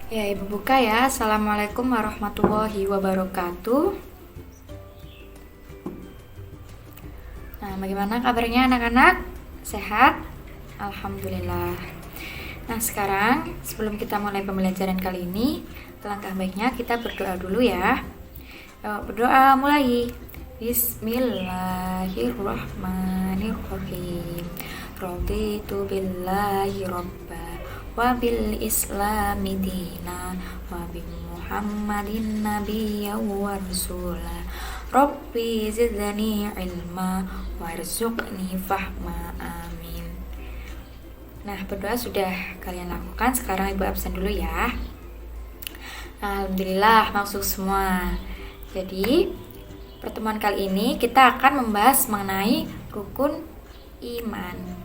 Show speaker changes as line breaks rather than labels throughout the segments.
Ya, Ibu buka ya. Assalamualaikum warahmatullahi wabarakatuh. Nah, bagaimana kabarnya anak-anak? Sehat? Alhamdulillah. Nah, sekarang sebelum kita mulai pembelajaran kali ini, langkah baiknya kita berdoa dulu ya. Yuk, berdoa mulai. Bismillahirrahmanirrahim. Raditu billahi robba wa bil islami dina wa bi muhammadin nabiyya wa rasula rabbi zidni ilma warzuqni fahma amin. Nah, berdoa sudah kalian lakukan, sekarang Ibu absen dulu ya. Alhamdulillah masuk semua. Jadi pertemuan kali ini kita akan membahas mengenai rukun iman.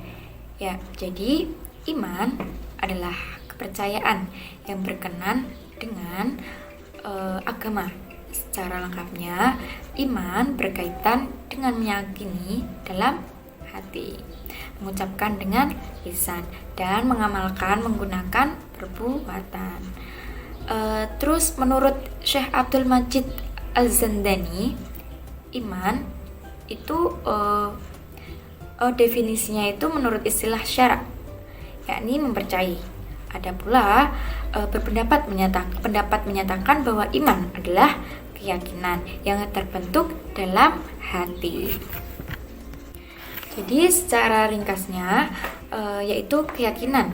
Ya, jadi iman adalah kepercayaan yang berkenan dengan agama. Secara lengkapnya, iman berkaitan dengan meyakini dalam hati, mengucapkan dengan lisan, dan mengamalkan menggunakan perbuatan. Terus menurut Syekh Abdul Majid Al-Zandani, iman itu definisinya itu menurut istilah syara', yakni mempercayai. Ada pula pendapat menyatakan bahwa iman adalah keyakinan yang terbentuk dalam hati. Jadi secara ringkasnya yaitu keyakinan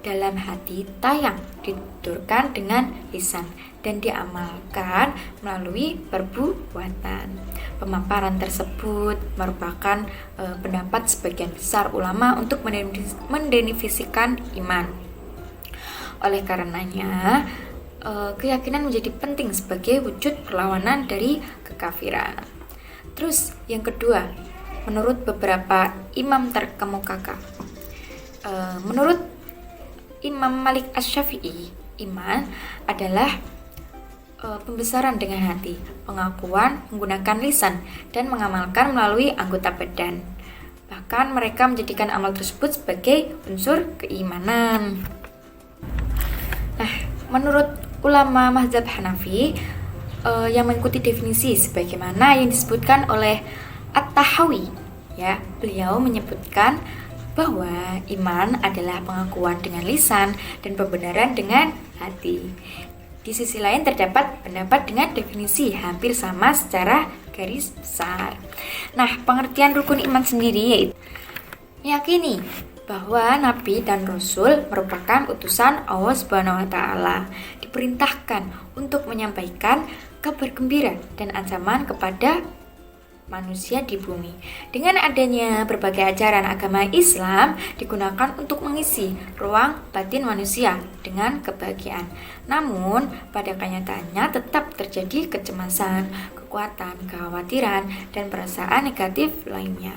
dalam hati yang dituturkan dengan lisan dan diamalkan melalui perbuatan. Pemaparan tersebut merupakan pendapat sebagian besar ulama untuk mendefinisikan iman. Oleh karenanya, keyakinan menjadi penting sebagai wujud perlawanan dari kekafiran. Terus yang kedua, menurut beberapa imam terkemuka, menurut Imam Malik Asy-Syafi'i, iman adalah pembesaran dengan hati, pengakuan menggunakan lisan, dan mengamalkan melalui anggota badan. Bahkan mereka menjadikan amal tersebut sebagai unsur keimanan. Nah, menurut ulama mazhab Hanafi yang mengikuti definisi sebagaimana yang disebutkan oleh At-Tahawi, ya, beliau menyebutkan bahwa iman adalah pengakuan dengan lisan dan pembenaran dengan hati. Di sisi lain terdapat pendapat dengan definisi hampir sama secara garis besar. Nah, pengertian rukun iman sendiri yaitu meyakini bahwa Nabi dan Rasul merupakan utusan Allah Subhanahu wa Ta'ala, diperintahkan untuk menyampaikan kabar gembira dan ancaman kepada manusia di bumi. Dengan adanya berbagai ajaran agama Islam digunakan untuk mengisi ruang batin manusia dengan kebahagiaan. Namun, pada kenyataannya tetap terjadi kecemasan, kekuatan, kekhawatiran, dan perasaan negatif lainnya.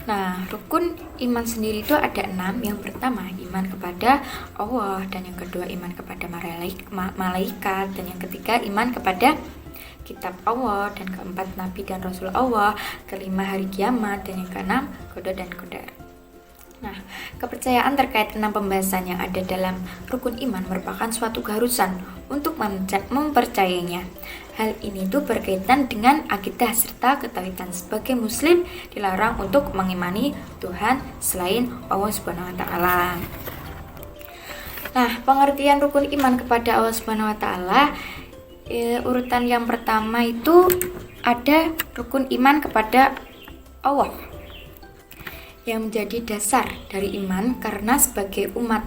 Nah, rukun iman sendiri itu ada 6. Yang pertama, iman kepada Allah, dan yang kedua iman kepada malaikat, dan yang ketiga iman kepada kitab Allah, dan keempat Nabi dan Rasul Allah, kelima hari kiamat, dan yang keenam qada dan qadar. Nah, kepercayaan terkait 6 pembahasan yang ada dalam rukun iman merupakan suatu keharusan untuk mempercayainya. Hal ini tuh berkaitan dengan akidah serta ketauhidan. Sebagai muslim dilarang untuk mengimani Tuhan selain Allah Subhanahu wa Ta'ala. Nah, pengertian rukun iman kepada Allah Subhanahu wa Ta'ala, urutan yang pertama itu ada rukun iman kepada Allah yang menjadi dasar dari iman, karena sebagai umat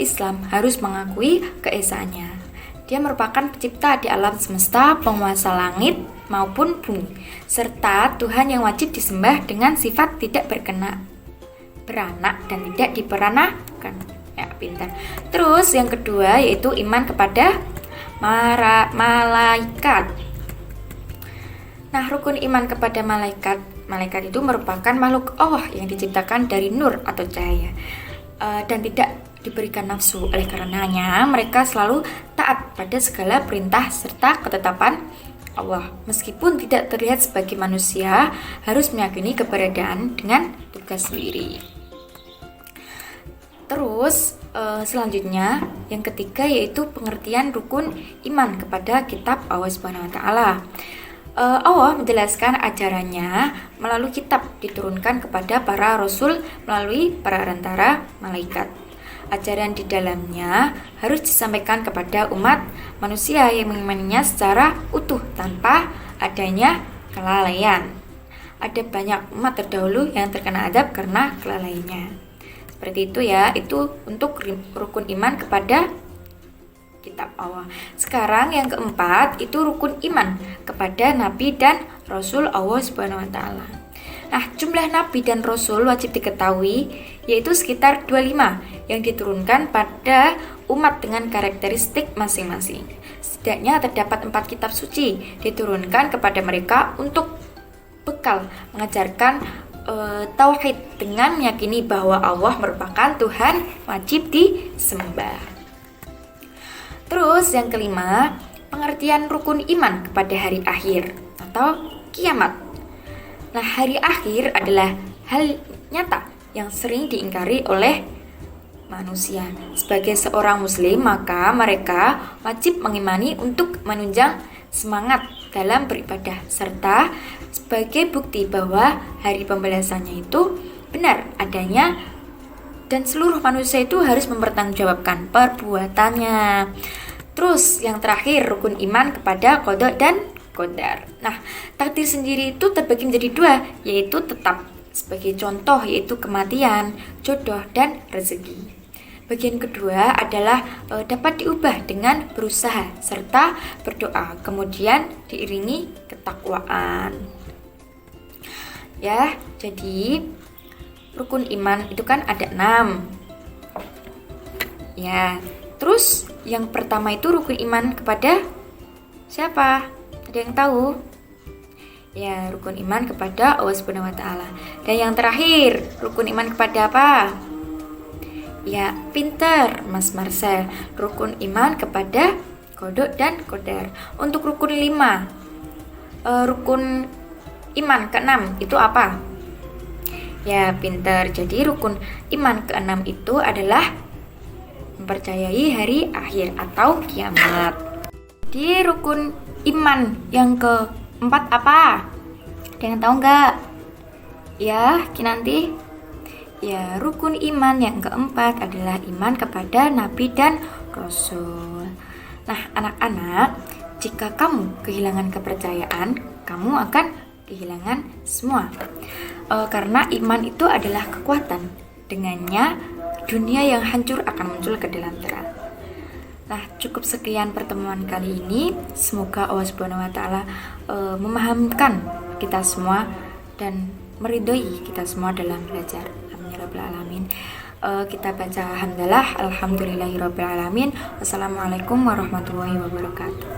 Islam harus mengakui keesaannya. Dia merupakan pencipta di alam semesta, penguasa langit maupun bumi, serta Tuhan yang wajib disembah dengan sifat tidak beranak dan tidak diperanakan. Ya, pintar. Terus yang kedua yaitu iman kepada malaikat. Nah, rukun iman kepada malaikat itu merupakan makhluk Allah yang diciptakan dari nur atau cahaya dan tidak diberikan nafsu. Oleh karenanya mereka selalu taat pada segala perintah serta ketetapan Allah. Meskipun tidak terlihat sebagai manusia, harus meyakini keberadaan dengan tugas sendiri. Terus Selanjutnya, yang ketiga yaitu pengertian rukun iman kepada kitab Allah Subhanahu wa taala. Allah menjelaskan ajarannya melalui kitab diturunkan kepada para rasul melalui para perantara malaikat. Ajaran di dalamnya harus disampaikan kepada umat manusia yang mengimaninya secara utuh tanpa adanya kelalaian. Ada banyak umat terdahulu yang terkena azab karena kelalaiannya. Seperti itu ya, itu untuk rukun iman kepada kitab Allah. Sekarang yang keempat itu rukun iman kepada nabi dan rasul Allah Subhanahu wa taala. Nah, jumlah nabi dan rasul wajib diketahui yaitu sekitar 25 yang diturunkan pada umat dengan karakteristik masing-masing. Setidaknya terdapat 4 kitab suci diturunkan kepada mereka untuk bekal mengajarkan tauhid dengan meyakini bahwa Allah merupakan Tuhan wajib disembah. Terus yang kelima, pengertian rukun iman kepada hari akhir atau kiamat. Nah, hari akhir adalah hal nyata yang sering diingkari oleh manusia. Sebagai seorang muslim, maka mereka wajib mengimani untuk menunjang semangat dalam beribadah serta sebagai bukti bahwa hari pembalasannya itu benar adanya dan seluruh manusia itu harus mempertanggungjawabkan perbuatannya. Terus yang terakhir rukun iman kepada qada dan qadar. Nah, takdir sendiri itu terbagi menjadi 2, yaitu tetap sebagai contoh yaitu kematian, jodoh dan rezeki. Bagian kedua adalah dapat diubah dengan berusaha serta berdoa, kemudian diiringi ketakwaan. Ya, jadi rukun iman itu kan ada 6. Ya, terus yang pertama itu rukun iman kepada siapa? Ada yang tahu? Ya, rukun iman kepada Allah Subhanahu wa taala. Dan yang terakhir, rukun iman kepada apa? Ya, pinter Mas Marcel. Rukun iman kepada qada dan qadar. Untuk rukun 5, rukun iman ke-6 itu apa? Ya, pinter. Jadi rukun iman ke-6 itu adalah mempercayai hari akhir atau kiamat. Di rukun iman yang ke-4 apa? Ada yang tahu nggak? Ya, Kinanti. Ya, rukun iman yang keempat adalah iman kepada nabi dan rasul. Nah, anak-anak, jika kamu kehilangan kepercayaan, kamu akan kehilangan semua. Karena iman itu adalah kekuatan. Dengannya, dunia yang hancur akan muncul ke dalam terang. Nah, cukup sekian pertemuan kali ini. Semoga Allah Subhanahu wa taala memahamkan kita semua dan meridhoi kita semua dalam belajar. Rabbil alamin. Kita baca alhamdulillahirabbil alamin. Wassalamualaikum warahmatullahi wabarakatuh.